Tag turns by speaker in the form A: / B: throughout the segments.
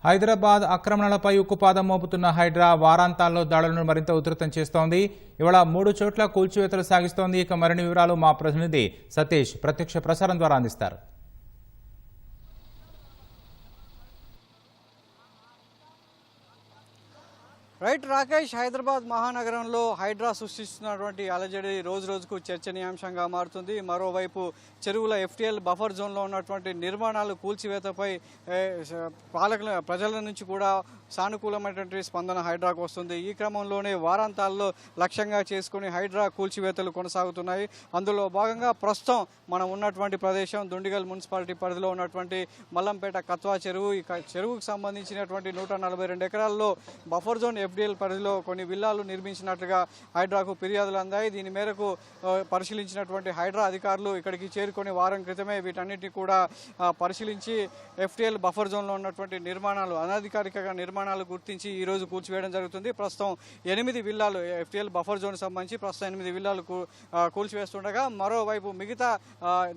A: హైదరాబాద్ ఆక్రమణలపై ఉక్కుపాదం మోపుతున్న హైడ్రా వారాంతాల్లో దాడులను మరింత ఉధృతం చేస్తోంది. ఇవాళ 3 చోట్ల కూల్చివేతలు సాగిస్తోంది. ఇక మరిన్ని వివరాలు మా ప్రతినిధి సతీష్ ప్రత్యక్ష ప్రసారం ద్వారా అందిస్తారు.
B: రైట్ రాకేష్, హైదరాబాద్ మహానగరంలో హైడ్రా సృష్టిస్తున్నటువంటి అలజడి రోజు రోజుకు చర్చనీయాంశంగా మారుతుంది. మరోవైపు చెరువుల FTL బఫర్ జోన్లో ఉన్నటువంటి నిర్మాణాలు కూల్చివేతపై ప్రజల నుంచి కూడా సానుకూలమైనటువంటి స్పందన హైడ్రాకు వస్తుంది. ఈ క్రమంలోనే వారాంతాల్లో లక్ష్యంగా చేసుకుని హైడ్రా కూల్చివేతలు కొనసాగుతున్నాయి. అందులో భాగంగా ప్రస్తుతం మనం ఉన్నటువంటి ప్రదేశం దుండిగల్ మున్సిపాలిటీ పరిధిలో ఉన్నటువంటి మల్లంపేట కత్వా చెరువు. ఈ చెరువుకు సంబంధించినటువంటి 142 ఎకరాల్లో బఫర్ జోన్ FDL పరిధిలో కొన్ని విల్లాలు నిర్మించినట్లుగా హైడ్రాకు ఫిర్యాదులు అందాయి. దీని మేరకు పరిశీలించినటువంటి హైడ్రా అధికారులు ఇక్కడికి చేరుకొని వారం క్రితమే వీటన్నిటిని కూడా పరిశీలించి FTL బఫర్ జోన్లో ఉన్నటువంటి నిర్మాణాలు అనధికారిక నిర్మాణాలు గుర్తించి ఈరోజు కూల్చివేయడం జరుగుతుంది. ప్రస్తుతం 8 విల్లాలు FTL బఫర్ జోన్ సంబంధించి ప్రస్తుతం 8 విల్లాలు కూల్చివేస్తుండగా మరోవైపు మిగతా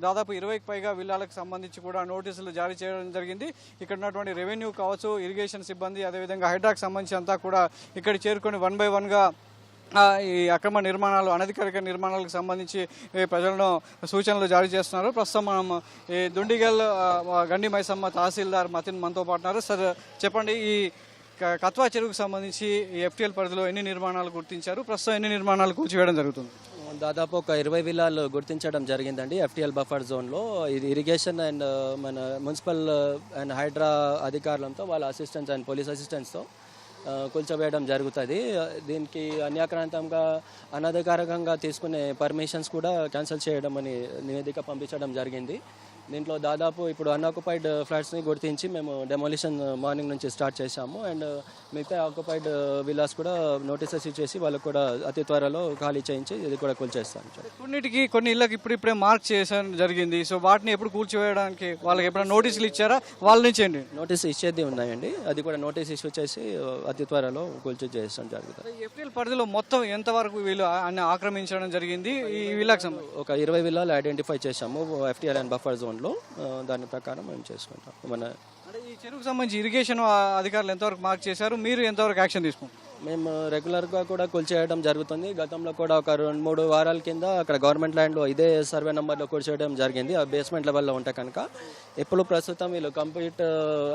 B: దాదాపు 20కి పైగా విల్లాలకు సంబంధించి కూడా నోటీసులు జారీ చేయడం జరిగింది. ఇక్కడ ఉన్నటువంటి రెవెన్యూ కావచ్చు, ఇరిగేషన్ సిబ్బంది, అదేవిధంగా హైడ్రాకు సంబంధించి అంతా కూడా ఇక్కడ చేరుకొని 1 by 1గా ఈ అక్రమ నిర్మాణాలు అనధికారిక నిర్మాణాలకు సంబంధించి ప్రజలను సూచనలు జారీ చేస్తున్నారు. ప్రస్తుతం మనం ఈ దుండిగల్ గండి మైసమ్మ తహసీల్దార్ మతిన్ మనతో పాటున్నారు. సార్ చెప్పండి, ఈ కత్వా చెరువుకు సంబంధించి ఈ FTL పరిధిలో ఎన్ని నిర్మాణాలు గుర్తించారు, ప్రస్తుతం ఎన్ని నిర్మాణాలు కూల్చివేయడం జరుగుతుంది?
C: దాదాపు ఒక 20 విల్లాలు గుర్తించడం జరిగిందండి FTL బఫర్ జోన్లో. ఇది ఇరిగేషన్ అండ్ మన మున్సిపల్ అండ్ హైడ్రా అధికారులతో వాళ్ళ అసిస్టెంట్స్ అండ్ పోలీస్ అసిస్టెంట్స్తో కూల్చోవేయడం జరుగుతుంది. దీనికి అన్యాక్రాంతంగా అనధికారికంగా తీసుకునే పర్మిషన్స్ కూడా క్యాన్సిల్ చేయడం అని నివేదిక పంపించడం జరిగింది. దీంట్లో దాదాపు ఇప్పుడు అన్ఆక్యుపైడ్ ఫ్లాట్స్ని గుర్తించి మేము డెమోలిషన్ మార్నింగ్ నుంచి స్టార్ట్ చేశాము. అండ్ మిగతా ఆక్యుపైడ్ విల్లాస్ కూడా నోటీసెస్ ఇచ్చేసి వాళ్ళకు కూడా అతి త్వరలో ఖాళీ చేయించి ఇది కూడా కూల్చేస్తాం.
B: కొన్నిటికి కొన్ని ఇళ్ళకి ఇప్పుడే మార్క్ చేయడం జరిగింది. సో వాటిని ఎప్పుడు కూల్చివేయడానికి వాళ్ళకి ఎప్పుడైనా నోటీసులు ఇచ్చారా? వాళ్ళ నుంచి ఏంటి నోటీస్
C: ఇచ్చేది ఉన్నాయండి, అది కూడా నోటీస్ ఇష్యూ చేసి అతి త్వరలో కూల్చి చేస్తాం జరుగుతుంది.
B: FTL పరిధిలో మొత్తం ఎంతవరకు వీళ్ళు ఆక్రమించడం జరిగింది? ఈ విల్లాకి
C: ఒక 20 విల్లాలు ఐడెంటిఫై చేశాము FTL అండ్ బఫర్ జోన్. దాని ప్రకారం మేము చేసుకుంటాం.
B: అంటే ఈ చెరువుకు సంబంధించి ఇరిగేషన్ అధికారులు ఎంతవరకు మార్క్ చేశారు, మీరు ఎంతవరకు యాక్షన్ తీసుకుంటారు?
C: మేము రెగ్యులర్గా కూడా కూల్చేయడం జరుగుతుంది. గతంలో కూడా ఒక 2-3 వారాల కింద అక్కడ గవర్నమెంట్ ల్యాండ్లో ఇదే సర్వే నెంబర్లో కూల్చేయడం జరిగింది. ఆ బేస్మెంట్ లెవెల్లో ఉంటే కనుక ఇప్పుడు ప్రస్తుతం వీళ్ళు కంప్లీట్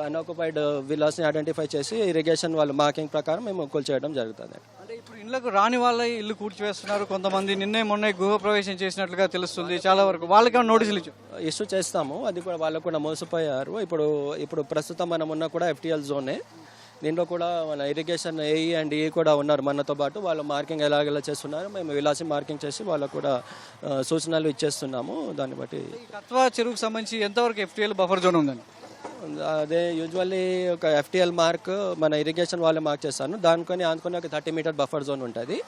C: అన్ఆక్యుపైడ్ విల్లాస్ని ఐడెంటిఫై చేసి ఇరిగేషన్ వాళ్ళ మార్కింగ్ ప్రకారం మేము కూల్చేయడం జరుగుతుంది.
B: అంటే ఇప్పుడు ఇళ్లకు రాని వాళ్ళ ఇల్లు కూల్చివేస్తున్నారు, కొంతమంది మొన్న గృహ ప్రవేశం చేసినట్లుగా తెలుస్తుంది. చాలా వరకు వాళ్ళకి నోటీసులు
C: ఇష్యూ చేస్తాము, అది కూడా వాళ్ళకు కూడా మోసపోయారు. ఇప్పుడు ప్రస్తుతం మనం ఉన్న కూడా FTL జోనే. దీంట్లో కూడా మన ఇరిగేషన్ AE అండ్ EE కూడా ఉన్నారు మనతో పాటు. వాళ్ళు మార్కింగ్ ఎలాగెలా చేస్తున్నారు, మేము విలాసి మార్కింగ్ చేసి వాళ్ళకు కూడా సూచనలు ఇచ్చేస్తున్నాము. దాన్ని బట్టి
B: కత్వా చెరువుకు సంబంధించి ఎంతవరకు FTL బఫర్ జోన్ ఉందండి?
C: అదే యూజువల్లీ ఒక FTL మార్క్ మన ఇరిగేషన్ వాళ్ళే మార్క్ చేస్తాను. దానికొని ఆనుకొని ఒక 30 మీటర్ బఫర్ జోన్ ఉంటుంది.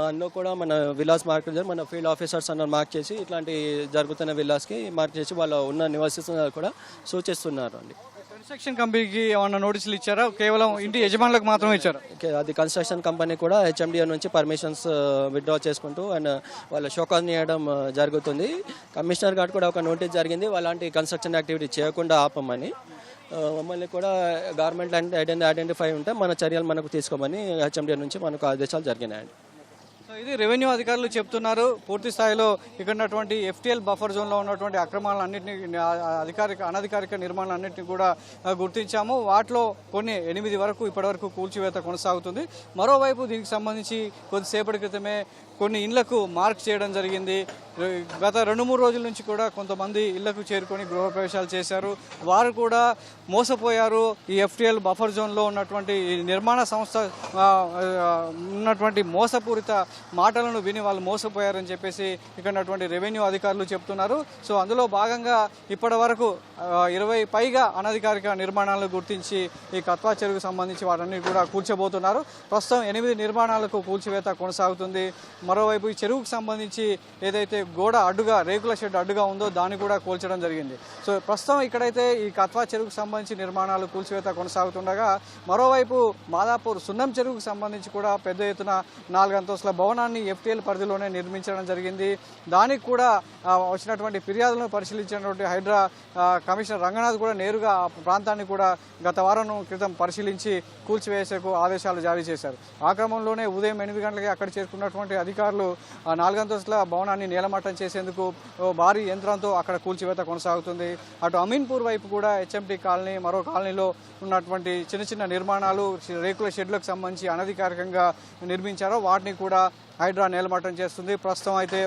C: అందులో కూడా మన విలాస్ మార్క్ మన ఫీల్డ్ ఆఫీసర్స్ అన్న మార్క్ చేసి ఇట్లాంటి జరుగుతున్న విలాస్కి మార్క్ చేసి వాళ్ళ ఉన్న నివాసిస్తున్నారు కూడా సూచిస్తున్నారు అండి.
B: కన్స్ట్రక్షన్ కంపెనీకి ఏమన్నా నోటీసులు ఇచ్చారా? కేవలం ఇంటి యజమానులకు మాత్రమే ఇచ్చారా?
C: అది కన్స్ట్రక్షన్ కంపెనీ కూడా HMDA నుంచి పర్మిషన్స్ విత్డ్రా చేసుకుంటూ అండ్ వాళ్ళ షోకాజ్ చేయడం జరుగుతుంది. కమిషనర్ గారు కూడా ఒక నోటీస్ జరిగింది అలాంటి కన్స్ట్రక్షన్ యాక్టివిటీ చేయకుండా ఆపమని. మమ్మల్ని కూడా గవర్నమెంట్ ల్యాండ్ ఐడెంటిఫై ఉంటే మన చర్యలు మనకు తీసుకోమని HMDA నుంచి మనకు ఆదేశాలు జరిగినాయండి.
B: ఇది రెవెన్యూ అధికారులు చెప్తున్నారు. పూర్తి స్థాయిలో ఇక్కడ ఉన్నటువంటి FTL బఫర్ జోన్లో ఉన్నటువంటి అక్రమాలన్నింటినీ అనధికారిక నిర్మాణాలన్నింటినీ కూడా గుర్తించాము. వాటిలో కొన్ని 8 వరకు ఇప్పటివరకు కూల్చివేత కొనసాగుతుంది. మరోవైపు దీనికి సంబంధించి కొద్దిసేపటి క్రితమే కొన్ని ఇళ్లకు మార్క్ చేయడం జరిగింది. గత 2-3 రోజుల నుంచి కూడా కొంతమంది ఇళ్లకు చేరుకొని గృహప్రవేశాలు చేశారు. వారు కూడా మోసపోయారు. ఈ FTL బఫర్ జోన్లో ఉన్నటువంటి నిర్మాణ సంస్థ ఉన్నటువంటి మోసపూరిత మాటలను విని వాళ్ళు మోసపోయారని చెప్పేసి ఇక్కడ ఉన్నటువంటి రెవెన్యూ అధికారులు చెప్తున్నారు. సో అందులో భాగంగా ఇప్పటి వరకు 20 పైగా అనధికారిక నిర్మాణాలను గుర్తించి ఈ కత్వా చెరువుకు సంబంధించి వాటన్ని కూడా కూల్చబోతున్నారు. ప్రస్తుతం 8 నిర్మాణాలకు కూల్చివేత కొనసాగుతుంది. మరోవైపు ఈ చెరువుకు సంబంధించి ఏదైతే గోడ అడ్డుగా రేకుల షెడ్ అడ్డుగా ఉందో దాన్ని కూడా కూల్చడం జరిగింది. సో ప్రస్తుతం ఇక్కడైతే ఈ కత్వా చెరువుకు సంబంధించి నిర్మాణాలు కూల్చివేత కొనసాగుతుండగా మరోవైపు మాదాపూర్ సున్నం చెరువుకు సంబంధించి కూడా పెద్ద ఎత్తున 4 అంతస్తుల భవనం భవనాన్ని FTL పరిధిలోనే నిర్మించడం జరిగింది. దానికి కూడా వచ్చినటువంటి ఫిర్యాదులను పరిశీలించినటువంటి హైడ్రా కమిషనర్ రంగనాథ్ కూడా నేరుగా ఆ ప్రాంతాన్ని కూడా గత వారం క్రితం పరిశీలించి కూల్చివేసేకు ఆదేశాలు జారీ చేశారు. ఆ క్రమంలోనే ఉదయం 8 గంటలకి అక్కడ చేరుకున్నటువంటి అధికారులు 4 అంతస్తుల భవనాన్ని నేలమట్టం చేసేందుకు భారీ యంత్రంతో అక్కడ కూల్చివేత కొనసాగుతుంది. అటు అమీన్పూర్ వైపు కూడా HMT కాలనీ, మరో కాలనీలో ఉన్నటువంటి చిన్న చిన్న నిర్మాణాలు, రేకుల షెడ్లకు సంబంధించి అనధికారికంగా నిర్మించారో వాటిని కూడా హైడ్రా నేలమట్టం చేస్తుంది. ప్రస్తుతం అయితే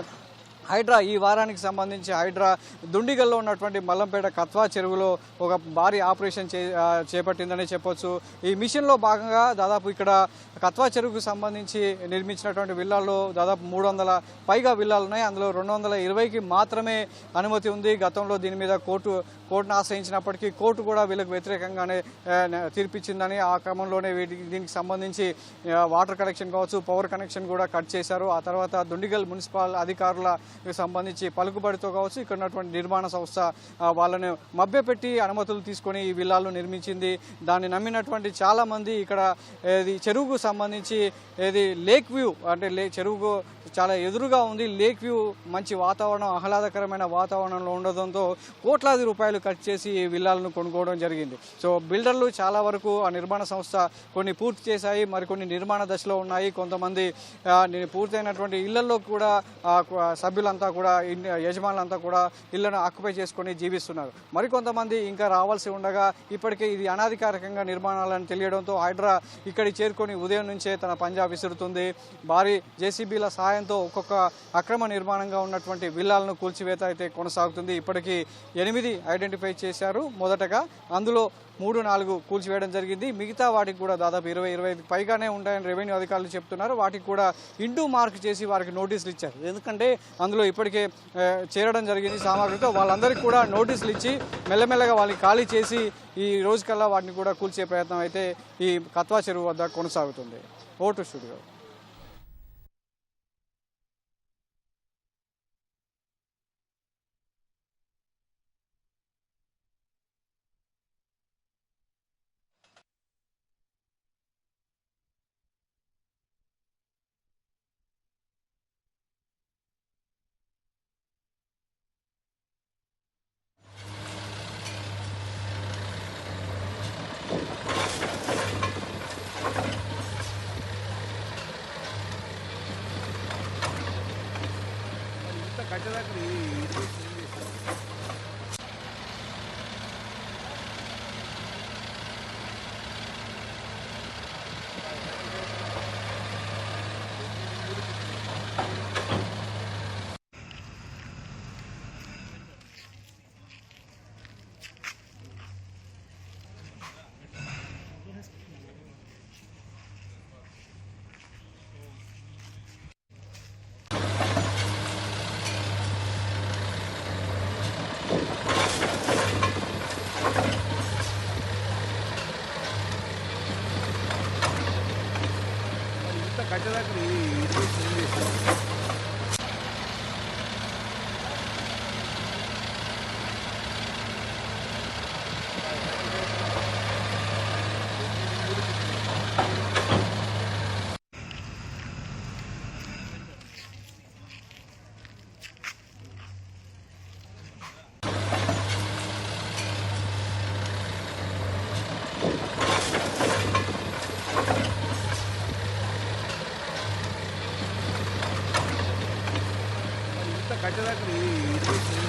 B: హైడ్రా ఈ వారానికి సంబంధించి హైడ్రా దుండిగల్లో ఉన్నటువంటి మల్లంపేట కత్వా చెరువులో ఒక భారీ ఆపరేషన్ చేపట్టిందని చెప్పొచ్చు. ఈ మిషన్లో భాగంగా దాదాపు ఇక్కడ కత్వా చెరువుకు సంబంధించి నిర్మించినటువంటి విల్లాల్లో దాదాపు 300 పైగా విల్లాలు ఉన్నాయి. అందులో 220కి మాత్రమే అనుమతి ఉంది. గతంలో దీని మీద కోర్టును ఆశ్రయించినప్పటికీ కోర్టు కూడా వీళ్ళకి వ్యతిరేకంగానే తీర్పిచ్చిందని, ఆ క్రమంలోనే దీనికి సంబంధించి వాటర్ కనెక్షన్ కావచ్చు, పవర్ కనెక్షన్ కూడా కట్ చేశారు. ఆ తర్వాత దుండిగల్ మున్సిపల్ అధికారుల సంబంధించి పలుకుబడితో కావచ్చు ఇక్కడ ఉన్నటువంటి నిర్మాణ సంస్థ వాళ్ళని మభ్యపెట్టి అనుమతులు తీసుకొని ఈ విల్లాలను నిర్మించింది. దాన్ని నమ్మినటువంటి చాలా మంది ఇక్కడ చెరువుకు సంబంధించి లేక్ వ్యూ అంటే చెరువుకు చాలా ఎదురుగా ఉంది. లేక్ వ్యూ మంచి వాతావరణం, ఆహ్లాదకరమైన వాతావరణంలో ఉండడంతో కోట్లాది రూపాయలు ఖర్చు చేసి ఈ విల్లాలను కొనుక్కోవడం జరిగింది. సో బిల్డర్లు చాలా వరకు ఆ నిర్మాణ సంస్థ కొన్ని పూర్తి చేశాయి, మరికొన్ని నిర్మాణ దశలో ఉన్నాయి. కొంతమంది పూర్తయినటువంటి ఇళ్లలో కూడా సభ్యులంతా కూడా, యజమానులంతా కూడా ఇళ్లను ఆక్యుపై చేసుకొని జీవిస్తున్నారు. మరికొంతమంది ఇంకా రావాల్సి ఉండగా ఇప్పటికే ఇది అనాధికారికంగా నిర్మాణాలని తెలియడంతో హైడ్రా ఇక్కడికి చేరుకొని ఉదయం నుంచే తన పంజా విసురుతుంది. భారీ JCBల సాయంతో ఒక్కొక్క అక్రమ నిర్మాణంగా ఉన్నటువంటి విల్లాలను కూల్చివేత అయితే కొనసాగుతుంది. ఇప్పటికీ 8 ఐడెంటిఫై చేశారు మొదటగా, అందులో 3-4 కూల్చివేయడం జరిగింది. మిగతా వాటికి కూడా దాదాపు 20-25 పైగానే ఉంటాయని రెవెన్యూ అధికారులు చెప్తున్నారు. వాటికి కూడా ఇంటూ మార్క్ చేసి వారికి నోటీసులు ఇచ్చారు. ఎందుకంటే అందులో ఇప్పటికే చేరడం జరిగింది సామాగ్రితో. వాళ్ళందరికీ కూడా నోటీసులు ఇచ్చి మెల్లమెల్లగా వాళ్ళని ఖాళీ చేసి ఈ రోజుకల్లా వాటిని కూడా కూల్చే ప్రయత్నం అయితే ఈ కత్వా చెరువు వద్ద కొనసాగుతుంది. Vote studio.
D: కట్టడానికి